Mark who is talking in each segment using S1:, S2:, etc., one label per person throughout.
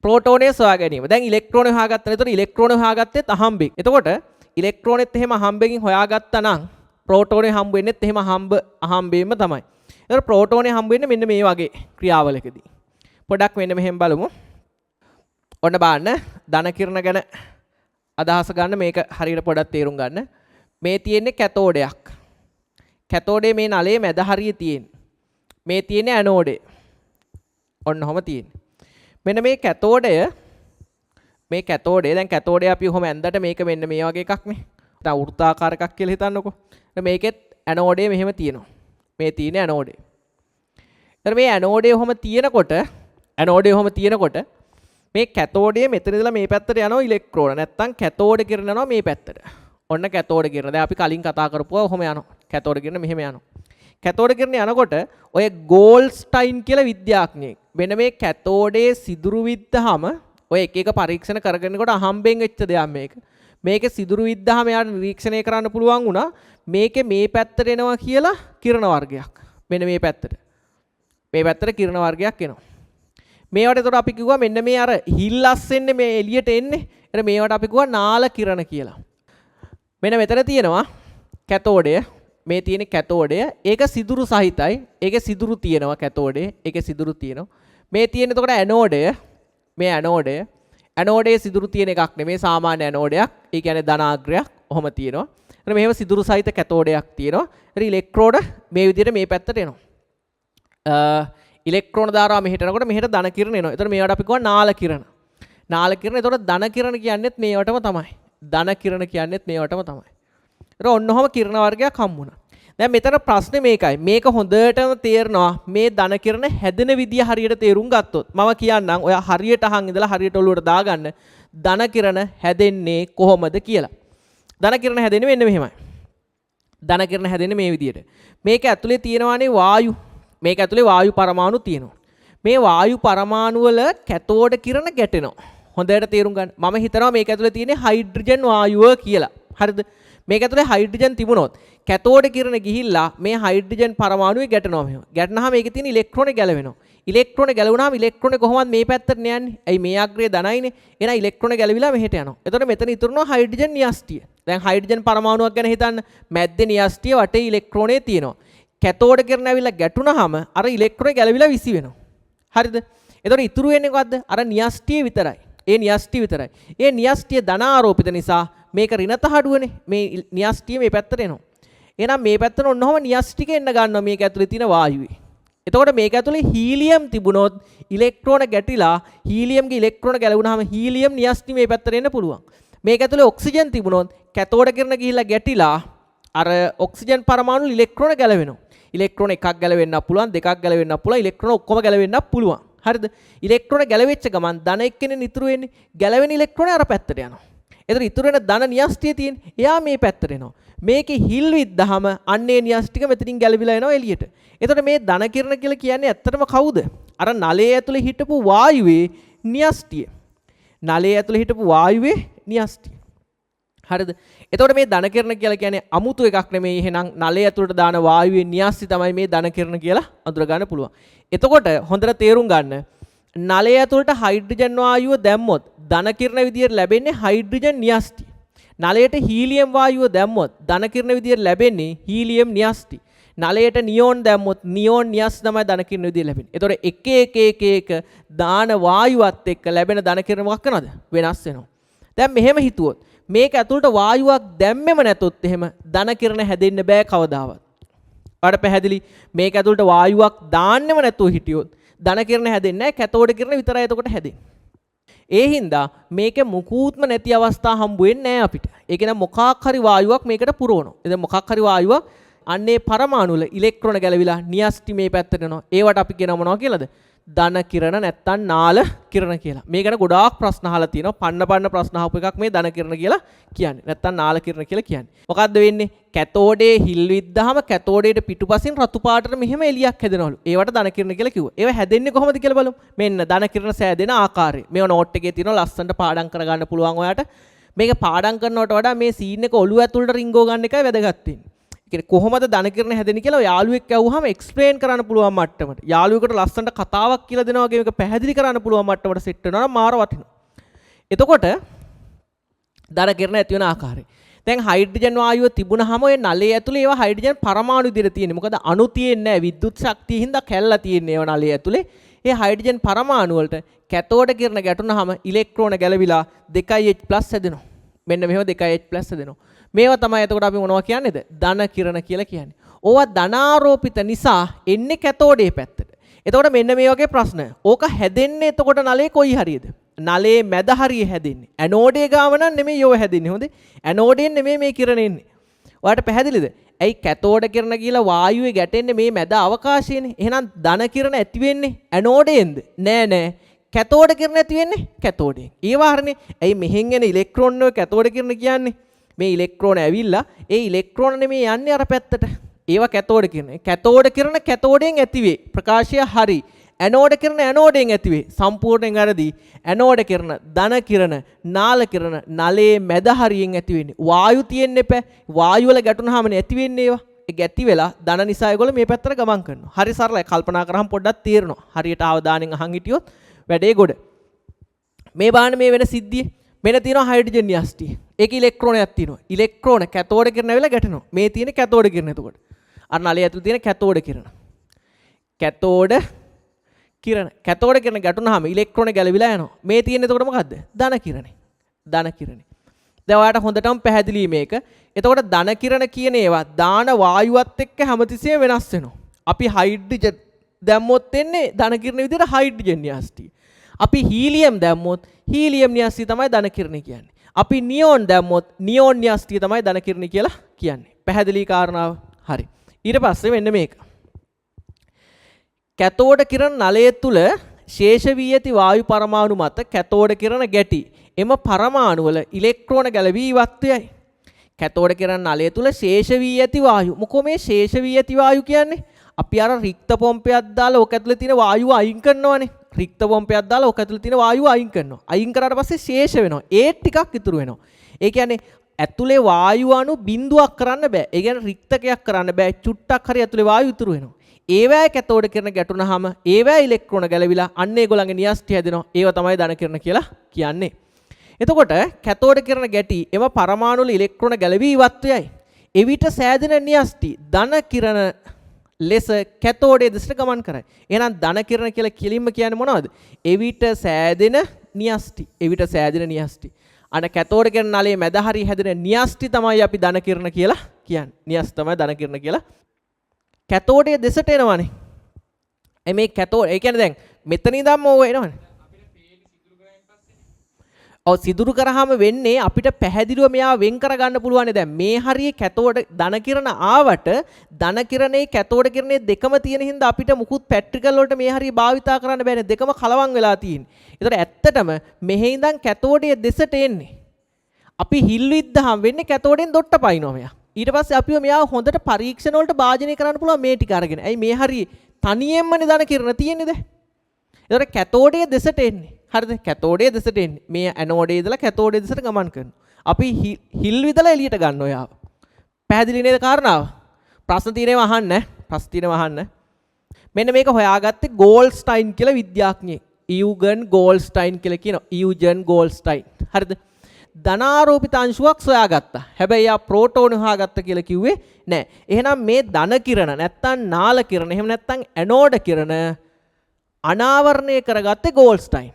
S1: ප්‍රෝටෝනය සොයා ගැනීම. දැන් ඉලෙක්ට්‍රෝනය හොයාගත්තා. ඒතකොට ඉලෙක්ට්‍රෝනය හොයාගත්තෙත් අහම්බෙන්. එතකොට ඉලෙක්ට්‍රෝනෙත් එහෙම අහම්බෙන් හොයාගත්තා නම් ප්‍රෝටෝනය හම්බ වෙන්නේත් එහෙම අහම්බෙන්ම තමයි. ඒතකොට ප්‍රෝටෝනය හම්බ වෙන්නේ මෙන්න මේ වගේ ක්‍රියාවලකදී. පොඩක් මෙන්න මෙහෙම බලමු. ඔන්න බලන්න ධන කිරණ ගැන අදහස ගන්න මේක හරියට පොඩක් තේරුම් ගන්න. මේ තියෙන්නේ කැතෝඩයක්. කැතෝඩේ මේ නලයේ මැද හරිය තියෙන්නේ. මේ තියෙන්නේ ඇනෝඩේ. ඔන්න ඔහම තියෙන්නේ. මෙන්න මේ කැතෝඩය දැන් කැතෝඩේ අපි ඔහම ඇඳට මේක මෙන්න මේ වගේ එකක් නේ. දැන් වෘත්තාකාර එකක් කියලා හිතන්නකෝ. මේකෙත් ඇනෝඩේ මෙහෙම තියෙනවා. මේ තියෙන්නේ ඇනෝඩේ. ඊට මේ ඇනෝඩේ ඔහම තියෙනකොට මේ කැතෝඩේ මෙතන ඉඳලා මේ පැත්තට යනවා ඉලෙක්ට්‍රෝන. නැත්තම් කැතෝඩ කිරණ යනවා මේ පැත්තට. ඔන්න කැතෝඩ කිරණ. දැන් අපි කලින් කතා කරපුවා ඔහම යනවා. කැතෝඩ කිරණ මෙහෙම යනවා. කැතෝඩ කිරණ යනකොට ඔය ගෝල්ස්ටයින් කියලා විද්‍යාඥයෙක් වෙන මේ කැතෝඩේ සිදුරු විද්දාම ඔය එක එක පරීක්ෂණ කරගෙනකොට අහම්බෙන් වෙච්ච දෙයක් මේක. මේකේ සිදුරු විද්දාම යාට නිරීක්ෂණය කරන්න පුළුවන් වුණා මේකේ මේ පැත්තට එනවා කියලා කිරණ වර්ගයක්. මෙන්න මේ පැත්තට. මේ පැත්තට කිරණ වර්ගයක් එනවා. මේවට එතකොට අපි කිව්වා මෙන්න මේ අර හිල්ලස් එන්නේ මේ එළියට එන්නේ. එතන මේවට අපි කිව්වා නාල කිරණ කියලා. මෙන්න මෙතන තියෙනවා කැතෝඩය. මේ තියෙන කැතෝඩය. ඒක සිදුරු සහිතයි. ඒකේ සිදුරු තියෙනවා කැතෝඩේ. ඒකේ සිදුරු තියෙනවා. මේ තියෙන එතකොට ඇනෝඩය. මේ ඇනෝඩේ සිදුරු තියෙන එකක් නෙමේ සාමාන්‍ය ඇනෝඩයක්. ඒ කියන්නේ ධනාග්‍රයක්. ඔහොම තියෙනවා. එතන මෙහෙම සිදුරු සහිත කැතෝඩයක් තියෙනවා. ඊට ඉලෙක්ට්‍රෝඩ මේ විදිහට මේ පැත්තට එනවා. ඉලෙක්ට්‍රෝන ධාරාව මෙහෙට එනකොට මෙහෙට ධන කිරණ එනවා. එතකොට මේවට අපි කියනවා නාල කිරණ. නාල කිරණ. එතකොට ධන කිරණ කියන්නේත් මේවටම තමයි. ධන කිරණ කියන්නේත් මේවටම තමයි. එතකොට ඔන්න ඔහම කිරණ වර්ගයක් හම්බුණා. දැන් මෙතන ප්‍රශ්නේ මේකයි. මේක හොඳටම තේරෙනවා මේ ධන කිරණ හැදෙන විදිය හරියට තේරුම් ගත්තොත්. මම කියන්නම් ඔයා හරියට අහන් ඉඳලා හරියට ඔලුවට දාගන්න ධන කිරණ හැදෙන්නේ කොහොමද කියලා. ධන කිරණ හැදෙන්නේ මෙන්න මෙහෙමයි. ධන කිරණ හැදෙන්නේ මේ විදියට. මේක ඇතුලේ තියෙනවානේ වායු. මේක ඇතුලේ වායු පරමාණු තියෙනවා. මේ වායු පරමාණු වල කැතෝඩ කිරණ ගැටෙනවා. හොඳට තේරුම් ගන්න. මම හිතනවා මේක ඇතුලේ තියෙන්නේ හයිඩ්‍රජන් වායුව කියලා. හරිද? මේක ඇතුලේ හයිඩ්‍රජන් තිබුණොත් කැතෝඩ කිරණ ගිහිල්ලා මේ හයිඩ්‍රජන් පරමාණුවේ ගැටෙනවා මෙහෙම. ගැටනහම මේකේ තියෙන ඉලෙක්ට්‍රෝන ගැලවෙනවා. ඉලෙක්ට්‍රෝන ගැලවුණාම ඉලෙක්ට්‍රෝන කොහොමද මේ පැත්තට යන්නේ? ඇයි මේ අග්‍රය ධනයිනේ. එහෙනම් ඉලෙක්ට්‍රෝන ගැලවිලා මෙහෙට යනවා. එතකොට මෙතන ඉතුරුනවා හයිඩ්‍රජන් න්‍යෂ්ටිය. දැන් හයිඩ්‍රජන් පරමාණුවක් ගැන හිතන්න. මැද්දේ න්‍යෂ්ටිය වටේ ඉලෙක්ට්‍රෝනේ තියෙනවා. කැතෝඩ කිරණ ඇවිල්ලා ගැටුණාම අර ඉලෙක්ට්‍රෝන ගැලවිලා විසි වෙනවා. හරිද? එතකොට ඉතුරු වෙන්නේ මොකද්ද? අර න්‍යෂ්ටිය විතරයි. ඒ න්‍යෂ්ටිය විතරයි. ඒ න්‍යෂ්ටිය ධන ආරෝපිත නිසා මේක ඍණ තහඩුවනේ. මේ න්‍යෂ්ටිය මේ පැත්තට එනවා. එහෙනම් මේ පැත්තට ඔන්නෝම න්‍යෂ්ටික එන්න ගන්නවා මේක ඇතුලේ තියෙන වායුවේ. එතකොට මේක ඇතුලේ හීලියම් තිබුණොත් ඉලෙක්ට්‍රෝන ගැටිලා හීලියම්ගේ ඉලෙක්ට්‍රෝන ගැලවුණාම හීලියම් න්‍යෂ්ටි මේ පැත්තට එන්න පුළුවන්. මේක ඇතුලේ ඔක්සිජන් තිබුණොත් කැතෝඩ කිරණ ගිහිල්ලා ගැටිලා අර ඔක්සිජන් පරමාණු ඉලෙක්ට්‍රෝන ගැලවෙනවා. ඉලෙක්ට්‍රෝන එකක් ගැලවෙන්නත් පුළුවන්, දෙකක් ගැලවෙන්නත් පුළුවන්, ඉලෙක්ට්‍රෝන ඔක්කොම ගැලවෙන්නත් පුළුවන්. හරිද? ඉලෙක්ට්‍රෝන ගැලවෙච්ච ගමන් ධන එක්කෙනේ ඉතුරු වෙන්නේ. ගැලවෙන ඉලෙක්ට්‍රෝන අර පැත්තට යනවා. එතන ඉතුරු වෙන ධන න්‍යෂ්ටිය තියෙන්නේ. එයා මේ පැත්තට එනවා. මේකේ හිල් විද්දාම අන්නේ න්‍යෂ්ටික මෙතනින් ගැලවිලා එනවා එළියට. එතකොට මේ ධන කිරණ කියලා කියන්නේ ඇත්තටම කවුද? අර නලයේ ඇතුලේ හිටපු වායුවේ න්‍යෂ්ටිය. නලයේ ඇතුලේ හිටපු වායුවේ න්‍යෂ්ටිය. හරිද? එතකොට මේ ධන කිරණ කියලා කියන්නේ අමුතු එකක් නෙමෙයි. එහෙනම් නලයේ ඇතුලට දාන වායුවේ න්‍යෂ්ටි තමයි මේ ධන කිරණ කියලා අඳුර ගන්න පුළුවන්. එතකොට හොඳට තේරුම් ගන්න. නලයේ ඇතුලට හයිඩ්‍රජන් වායුව දැම්මොත් ධන කිරණ විදියට ලැබෙන්නේ හයිඩ්‍රජන් න්‍යෂ්ටි. නලයට හීලියම් වායුව දැම්මොත් ධන කිරණ විදියට ලැබෙන්නේ හීලියම් න්‍යෂ්ටි. නලයට නියෝන් දැම්මොත් නියෝන් න්‍යෂ්ටි තමයි ධන කිරණ විදියට ලැබෙන්නේ. එතකොට එක දාන වායුවත් එක්ක ලැබෙන ධන කිරණ මොකක් කරනවද? වෙනස් වෙනවා. දැන් මෙහෙම හිතුවොත් මේක ඇතුළට වායුවක් දැම්මෙම නැතොත් එහෙම ධන කිරණ හැදෙන්න බෑ කවදාවත්. ඔයාලට පැහැදිලි? මේක ඇතුළට වායුවක් දාන්නෙම නැතුව හිටියොත් ධන කිරණ හැදෙන්නේ නැහැ. කැතෝඩ කිරණ විතරයි එතකොට හැදෙන්නේ. ඒ හින්දා මේකේ මුකුත්ම නැති අවස්ථා හම්බ වෙන්නේ නැහැ අපිට. ඒක නම් මොකක් හරි වායුවක් මේකට පුරවනවා. එතන මොකක් හරි වායුවක් අන්නේ පරමාණු වල ඉලෙක්ට්‍රෝන ගැලවිලා න්‍යෂ්ටි මේ පැත්තට යනවා. ඒවට අපි කියනවා මොනවා කියලාද? ධන කිරණ නැත්තම් නාල කිරණ කියලා. මේ ගැන ගොඩාක් ප්‍රශ්න අහලා තියෙනවා. පන්න ප්‍රශ්න අහපු එකක් මේ ධන කිරණ කියලා කියන්නේ. නැත්තම් නාල කිරණ කියලා කියන්නේ. මොකද්ද වෙන්නේ? කැතෝඩේ හිල් විද්දාම කැතෝඩේට පිටුපසින් රතු පාටට මෙහෙම එළියක් හැදෙනවලු. ඒවට ධන කිරණ කියලා කිව්වා. ඒව හැදෙන්නේ කොහොමද කියලා බලමු. මෙන්න ධන කිරණ සෑදෙන ආකාරය. මේව නෝට් එකේ තියෙනවා. ලස්සනට පාඩම් කරගන්න පුළුවන් ඔයාට. මේක පාඩම් කරනවට වඩා මේ සීන් එක ඔළුව ඇතුළට රිංගෝ ගන්න එකයි වැදගත් වෙන්නේ. කොහොමද ධන කිරණ හැදෙන්නේ කියලා යාළුවෙක් ඇහුවාම එක්ස්ප්ලেইন කරන්න පුළුවන් මට්ටමට. යාළුවෙකුට ලස්සනට කතාවක් කියලා දෙනවා වගේ මේක පැහැදිලි කරන්න පුළුවන් මට්ටමට සෙට් වෙනවා නම් මාර වටිනවා. එතකොට ධන කිරණ ඇති වෙන ආකාරය. දැන් හයිඩ්‍රජන් වායුව තිබුණාම ඔය නලයේ ඇතුලේ ඒවා හයිඩ්‍රජන් පරමාණු විදිහට තියෙන්නේ. මොකද අණු තියෙන්නේ නැහැ. විද්‍යුත් ශක්තිය හින්දා කැල්ලා තියෙන්නේ ඒවා නලයේ ඇතුලේ. ඒ හයිඩ්‍රජන් පරමාණු වලට කැතෝඩ කිරණ ගැටුණාම ඉලෙක්ට්‍රෝන ගැලවිලා 2H+ හැදෙනවා. මෙන්න මෙහෙම 2H+ හැදෙනවා. මේවා තමයි එතකොට අපි මොනවා කියන්නේද? ධන කිරණ කියලා කියන්නේ. ඕවා ධනාරෝපිත නිසා එන්නේ කැතෝඩේ පැත්තට. එතකොට මෙන්න මේ වගේ ප්‍රශ්න. ඕක හැදෙන්නේ එතකොට නලයේ කොයි හරියද? නලයේ මැද හරිය හැදෙන්නේ. ඇනෝඩේ ගාව නම් නෙමෙයි යෝව හැදෙන්නේ. හොඳේ. ඇනෝඩෙන් නෙමෙයි මේ කිරණ එන්නේ. ඔයාලට පැහැදිලිද? ඇයි කැතෝඩ කිරණ කියලා වායුවේ ගැටෙන්නේ මේ මැද අවකාශයේනේ. එහෙනම් ධන කිරණ ඇති වෙන්නේ ඇනෝඩයෙන්ද? නෑ. කැතෝඩ කිරණ ඇති වෙන්නේ කැතෝඩයෙන්. ඒවා හරිනේ. ඇයි මෙහෙන් එන ඉලෙක්ට්‍රෝන වල කැතෝඩ කිරණ කියන්නේ? මේ ඉලෙක්ට්‍රෝන ඇවිල්ලා ඒ ඉලෙක්ට්‍රෝන නෙමෙයි යන්නේ අර පැත්තට. ඒවා කැතෝඩ කිරණ. කැතෝඩ කිරණ කැතෝඩයෙන් ඇතිවේ. ප්‍රකාශය හරි. ඇනෝඩ කිරණ ඇනෝඩයෙන් ඇතිවේ. සම්පූර්ණයෙන් වැරදි. ඇනෝඩ කිරණ, ධන කිරණ, නාල කිරණ නලයේ මැද හරියෙන් ඇති වෙන්නේ. වායු තියෙන්න එපා. වායු වල ගැටුනහමනේ ඇති වෙන්නේ ඒවා. ඒ ගැටි වෙලා ධන නිසා ඒගොල්ලෝ මේ පැත්තට ගමන් කරනවා. හරි සරලයි. කල්පනා කරාම පොඩ්ඩක් තේරෙනවා. හරියට අවධානයෙන් අහන් හිටියොත් වැඩේ ගොඩ. මේ බාන්න මේ වෙන සිද්ධිය. මෙන්න තියෙනවා හයිඩ්‍රජන් න්‍යෂ්ටිය. ඒක ඉලෙක්ට්‍රෝනයක් තියෙනවා. ඉලෙක්ට්‍රෝන කැතෝඩ කිරණ වෙලා ගැටෙනවා. මේ තියෙන කැතෝඩ කිරණ එතකොට. අර නලයේ ඇතුළේ තියෙන කැතෝඩ කිරණ. කැතෝඩ කිරණ. කැතෝඩ කිරණ ගැටුනහම ඉලෙක්ට්‍රෝන ගැලවිලා යනවා. මේ තියෙන එතකොට මොකද්ද? ධන කිරණේ. ධන කිරණේ. දැන් ඔයාලට හොඳටම පැහැදිලි මේක. එතකොට ධන කිරණ කියන ඒවා දාන වායුවත් එක්ක හැමතිස්සෙම වෙනස් වෙනවා. අපි හයිඩ්‍රජන් දැම්මොත් එන්නේ ධන කිරණ විදිහට හයිඩ්‍රජන් න්‍යෂ්ටිය. අපි හීලියම් දැම්මොත් හීලියම් න්‍යෂ්ටිය තමයි ධන කිරණ කියන්නේ. අපි නියෝන් දැම්මොත් නියෝන් න්‍යෂ්ටිය තමයි ධන කිරණ කියලා කියන්නේ. පැහැදිලි කාරණාව. හරි. ඊට පස්සේ මෙන්න මේක. කැතෝඩ කිරණ නලය තුල ශේෂ වී ඇති වායු පරමාණු මත කැතෝඩ කිරණ ගැටි එම පරමාණු වල ඉලෙක්ට්‍රෝන ගැලවී ඉවත් වෙයි. කැතෝඩ කිරණ නලය තුල ශේෂ වී ඇති වායු. මොකෝ මේ ශේෂ වී ඇති වායු කියන්නේ? අපි අර රික්ත පොම්පයක් දාලා ඕක ඇතුලේ තියෙන වායුව අයින් කරනවානේ. රික්ත පොම්පයක් දාලා ඕක ඇතුලේ තියෙන වායුව අයින් කරනවා. අයින් කරාට පස්සේ ශේෂ වෙනවා. ඒ ටිකක් ඉතුරු වෙනවා. ඒ කියන්නේ ඇතුලේ වායු අණු බිඳුවක් කරන්න බෑ. ඒ කියන්නේ රික්තකයක් කරන්න බෑ. චුට්ටක් හරි ඇතුලේ වායු ඉතුරු වෙනවා. ඒවැය කැතෝඩ කිරණ ගැටුනහම ඒවැය ඉලෙක්ට්‍රෝන ගැලවිලා අන්න ඒගොල්ලන්ගේ න්‍යෂ්ටි හැදෙනවා. ඒව තමයි ධන කිරණ කියලා කියන්නේ. එතකොට කැතෝඩ කිරණ ගැටි එම පරමාණු වල ඉලෙක්ට්‍රෝන ගැලවී ඉවත් වෙයි. එවිට සෑදෙන න්‍යෂ්ටි ධන කිරණ ලෙස කැතෝඩයේ දෙසට ගමන් කරයි. එහෙනම් ධන කිරණ කියලා කෙලින්ම කියන්නේ මොනවද? එවිට සෑදෙන න්‍යෂ්ටි. එවිට සෑදෙන න්‍යෂ්ටි. අන කැතෝඩ කිරණ නලයේ මැද හරිය හැදෙන න්‍යෂ්ටි තමයි අපි ධන කිරණ කියලා කියන්නේ. න්‍යෂ්ටි තමයි ධන කිරණ කියලා. කැතෝඩයේ දෙසට එනවනේ. මේ කැතෝඩ ඒ කියන්නේ දැන් මෙතන ඉඳන්ම ඕව එනවනේ. ඔව් සිදුරු කරාම වෙන්නේ අපිට පැහැදිලිව මෙයා වෙන් කරගන්න පුළුවන්. දැන් මේ හරිය කැතෝඩ ධන කිරණ ආවට ධන කිරණේ කැතෝඩ කිරණේ දෙකම තියෙන හින්දා අපිට මුකුත් පැට්‍රිකල් වලට මේ හරිය භාවිතා කරන්න බෑනේ. දෙකම කලවම් වෙලා තියෙන්නේ. ඒතර ඇත්තටම මෙහි ඉඳන් කැතෝඩයේ දෙසට එන්නේ. අපි හිල් විද්දාම වෙන්නේ කැතෝඩෙන් දොට්ට පයින්නවා මෙයා. ඊට පස්සේ අපිව මෙයා හොඳට පරීක්ෂණ වලට භාජනය කරන්න පුළුවන් මේ ටික අරගෙන. ඇයි මේ හරිය තනියෙන්මනේ ධන කිරණ තියෙන්නේ දැන්. ඒතර කැතෝඩයේ දෙසට එන්නේ. හරිද? කැතෝඩයේ දෙසට එන්නේ. මේ ඇනෝඩයේ ඉඳලා කැතෝඩයේ දෙසට ගමන් කරනවා. අපි හිල් විදලා එළියට ගන්න ඔයාව. පැහැදිලි නේද කාරණාව? ප්‍රශ්න තියෙනවා අහන්න. ප්‍රශ්න තියෙනවා අහන්න. මෙන්න මේක හොයාගත්තේ ගෝල්ස්ටයින් කියලා විද්‍යාඥයෙක්. ඉයුගන් ගෝල්ස්ටයින් කියලා කියනවා. ඉයුජන් ගෝල්ස්ටයින්. හරිද? ධනාරෝපිත අංශුවක් සොයාගත්තා. හැබැයි යා ප්‍රෝටෝන හොයාගත්ත කියලා කිව්වේ නෑ. එහෙනම් මේ ධන කිරණ නැත්තම් නාල කිරණ එහෙම නැත්තම් ඇනෝඩ කිරණ අනාවරණය කරගත්තේ ගෝල්ස්ටයින්.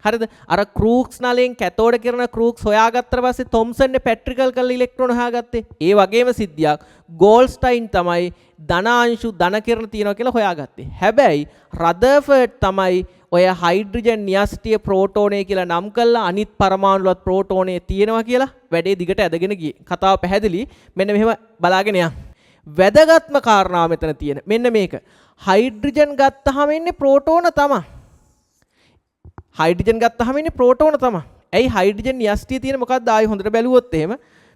S1: හරිද? අර ක්‍රූක්ස් නලෙන් කැතෝඩ කිරණ ක්‍රූක්ස් හොයාගත්තට පස්සේ තොම්සන් පැට්‍රිකල් කරලා ඉලෙක්ට්‍රෝන හොයාගත්තේ. ඒ වගේම සිද්ධියක් ගෝල්ස්ටයින් තමයි ධනාංශු ධන කිරණ තියෙනවා කියලා හොයාගත්තේ. හැබැයි රදර්ෆර්ඩ් තමයි ඔය හයිඩ්‍රජන් න්‍යෂ්ටිය ප්‍රෝටෝනය කියලා නම් කළා අනිත් පරමාණු වලත් ප්‍රෝටෝනය තියෙනවා කියලා වැඩේ දිගට ඇදගෙන ගියේ. කතාව පැහැදිලි. මෙන්න මෙහෙම බලාගෙන යන්න. වැදගත්ම කාරණාව මෙතන තියෙන. මෙන්න මේක. හයිඩ්‍රජන් ගත්තාම ඉන්නේ ප්‍රෝටෝන තමයි. හයිඩ්‍රජන් ගත්තාම ඉන්නේ ප්‍රෝටෝන තමයි. ඇයි හයිඩ්‍රජන් න්‍යෂ්ටිය තියෙන මොකක්ද? ආයි හොඳට බැලුවොත් එහෙම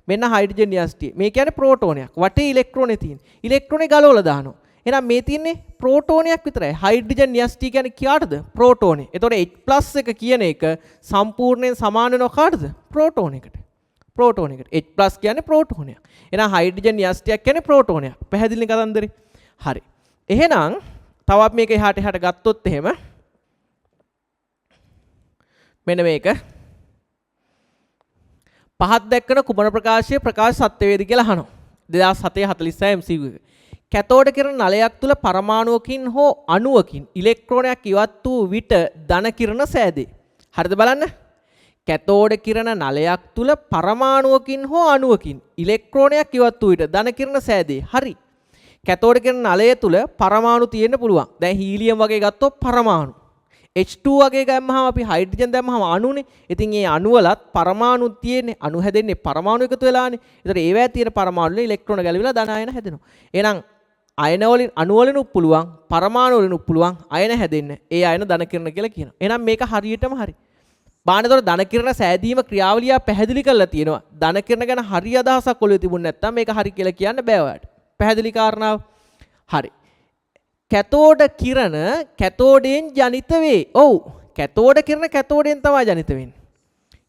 S1: මෙන්න හයිඩ්‍රජන් න්‍යෂ්ටිය. මේ කියන්නේ ප්‍රෝටෝනයක්. වටේ ඉලෙක්ට්‍රෝනේ තියෙන. ඉලෙක්ට්‍රෝනේ ගලවලා දානවා. එහෙනම් මේ තියෙන්නේ ප්‍රෝටෝනයක් විතරයි. හයිඩ්‍රජන් න්‍යෂ්ටි කියන්නේ කියාටද? ප්‍රෝටෝනේ. එතකොට H+ එක කියන එක සම්පූර්ණයෙන් සමාන වෙනව කාටද? ප්‍රෝටෝනයකට. ප්‍රෝටෝන එකට. H+ කියන්නේ ප්‍රෝටෝනයක්. එහෙනම් හයිඩ්‍රජන් න්‍යෂ්ටියක් කියන්නේ ප්‍රෝටෝනයක්. පැහැදිලිනේ කතන්දරේ? හරි. එහෙනම් තව අපි මේක එහාට ගත්තොත් එහෙම මෙන්න මේක පහත් දැක්කන කුමන ප්‍රකාශයේ ප්‍රකාශ සත්‍ය වේද කියලා අහනවා. 2007 46 MCQ එක. කැතෝඩ කිරණ නලයක් තුල පරමාණුවකින් හෝ අණුවකින් ඉලෙක්ට්‍රෝනයක් ඉවත් වූ විට ධන කිරණ සෑදේ. හරිද බලන්න? කැතෝඩ කිරණ නලයක් තුල පරමාණුවකින් හෝ අණුවකින් ඉලෙක්ට්‍රෝනයක් ඉවත් වූ විට ධන කිරණ සෑදේ. හරි. කැතෝඩ කිරණ නලය තුල පරමාණු තියෙන්න පුළුවන්. දැන් හීලියම් වගේ ගත්තොත් පරමාණු. H2 වගේ ගම්මහම අපි හයිඩ්‍රජන් දැම්මහම අණුනේ. ඉතින් ඒ අණු වලත් පරමාණු තියෙන්නේ. අණු හැදෙන්නේ පරමාණු එකතු වෙලානේ. ඒතර ඒවැය තියෙන පරමාණු වල ඉලෙක්ට්‍රෝන ගැලවිලා ධන අයන හැදෙනවා. එහෙනම් අයන වලින් අණු වලින් පුළුවන් පරමාණු වලින් පුළුවන් අයන හැදෙන්න. ඒ අයන ධන කිරණ කියලා කියනවා. එහෙනම් මේක හරියටම හරි. බාහනතොර ධන කිරණ සෑදීම ක්‍රියාවලිය පැහැදිලි කරලා තියෙනවා. ධන කිරණ ගැන හරි අදහසක් ඔළුවේ තිබුණ නැත්නම් මේක හරි කියලා කියන්න බෑ ඔයාලට. පැහැදිලි කාරණාව. හරි. කැතෝඩ කිරණ කැතෝඩයෙන් ජනිත වේ. ඔව්. කැතෝඩ කිරණ කැතෝඩයෙන් තමයි ජනිත වෙන්නේ.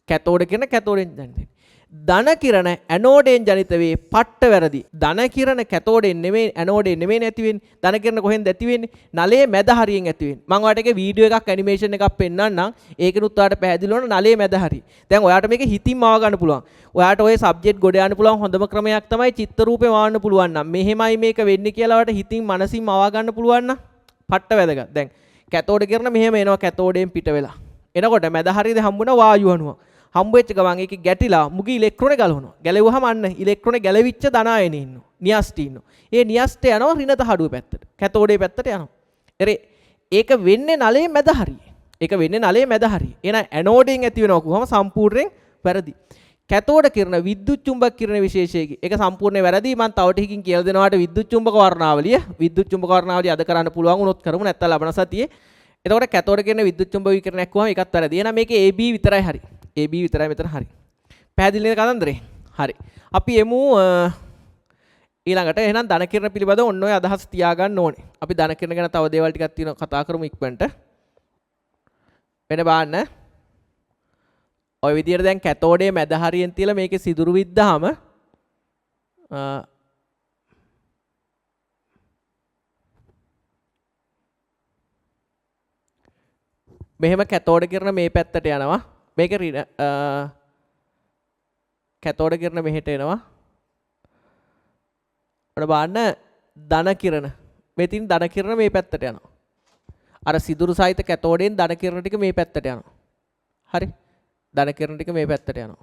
S1: කැතෝඩ කිරණ කැතෝඩයෙන් ජනිත වෙන්නේ. ධන කිරණ ඇනෝඩයෙන් ජනිත වේ. පට්ට වැරදි. ධන කිරණ කැතෝඩයෙන් නෙමෙයි ඇනෝඩයෙන් නෙමෙයි ඇති වෙන්නේ. ධන කිරණ කොහෙන්ද ඇති වෙන්නේ? නලයේ මැද හරියෙන් ඇති වෙන්නේ. මම ඔයාලට එක වීඩියෝ එකක් ඇනිමේෂන් එකක් පෙන්නන්නම්. ඒකෙනුත් ඔයාලට පැහැදිලි වෙනවා නලයේ මැද හරිය. දැන් ඔයාලට මේක හිතින් මව ගන්න පුළුවන්. ඔයාලට ඔය සබ්ජෙක්ට් ගොඩ යන්න පුළුවන් හොඳම ක්‍රමයක් තමයි චිත්ත රූපේ මවන්න පුළුවන් නම්. මෙහෙමයි මේක වෙන්නේ කියලා ඔයාලට හිතින් මනසින් මව ගන්න පුළුවන් නම් පට්ට වැදගත්. දැන් කැතෝඩ කිරණ මෙහෙම එනවා කැතෝඩයෙන් පිට වෙලා. එනකොට මැද හරියද හම්බුන වායු අණුව. හම්බ වෙච්ච ගමන් ඒකේ ගැටිලා මුගී ඉලෙක්ට්‍රෝනේ ගලවනවා. ගැලෙවුවහම අන්න ඉලෙක්ට්‍රෝනේ ගැලවිච්ච ධන අයනේ ඉන්නවා. න්‍යෂ්ටි ඉන්නවා. ඒ න්‍යෂ්ටි යනවා ඍණ තහඩුව පැත්තට. කැතෝඩේ පැත්තට යනවා. ඒක වෙන්නේ නලයේ මැද හරියේ. ඒක වෙන්නේ නලයේ මැද හරියේ. එහෙනම් ඇනෝඩෙන් ඇති වෙනවා කොහොම සම්පූර්ණයෙන් වැරදි. කැතෝඩ කිරණ විද්‍යුත් චුම්බක කිරණ විශේෂයකි. ඒක සම්පූර්ණයෙන් වැරදි. මම තව ටිකකින් කියලා දෙනවාට විද්‍යුත් චුම්බක වර්ණාවලිය. විද්‍යුත් චුම්බක වර්ණාවලිය අද කරන්න පුළුවන් වුණොත් කරමු නැත්නම් ලබන සතියේ. එතකොට කැතෝඩ කිරණ විද්‍යුත් චුම්බක විකිරණයක් වුණාම ඒකත් වැරදි. එහෙනම් මේකේ AB විතරයි හරි. AB විතරයි මෙතන හරි. පැහැදිලි නේද කතන්දරේ? හරි. අපි එමු ඊළඟට එහෙනම් ධන කිරණ පිළිබඳව ඔන්න ඔය අදහස් තියාගන්න ඕනේ. අපි ධන කිරණ ගැන තව දේවල් ටිකක් තියෙනවා කතා කරමු ඉක්මනට. වෙන බලන්න. ඔය විදියට දැන් කැතෝඩේ මැද හරියෙන් තියලා මේකේ සිදුරු විද්දාම මෙහෙම කැතෝඩ කිරණ මේ පැත්තට යනවා. මේක කැතෝඩ කිරණ මෙහෙට එනවා. ඔන්න බලන්න ධන කිරණ. මෙතින් ධන කිරණ මේ පැත්තට යනවා. අර සිදුරු සහිත කැතෝඩෙන් ධන කිරණ ටික මේ පැත්තට යනවා. හරි. ධන කිරණ ටික මේ පැත්තට යනවා.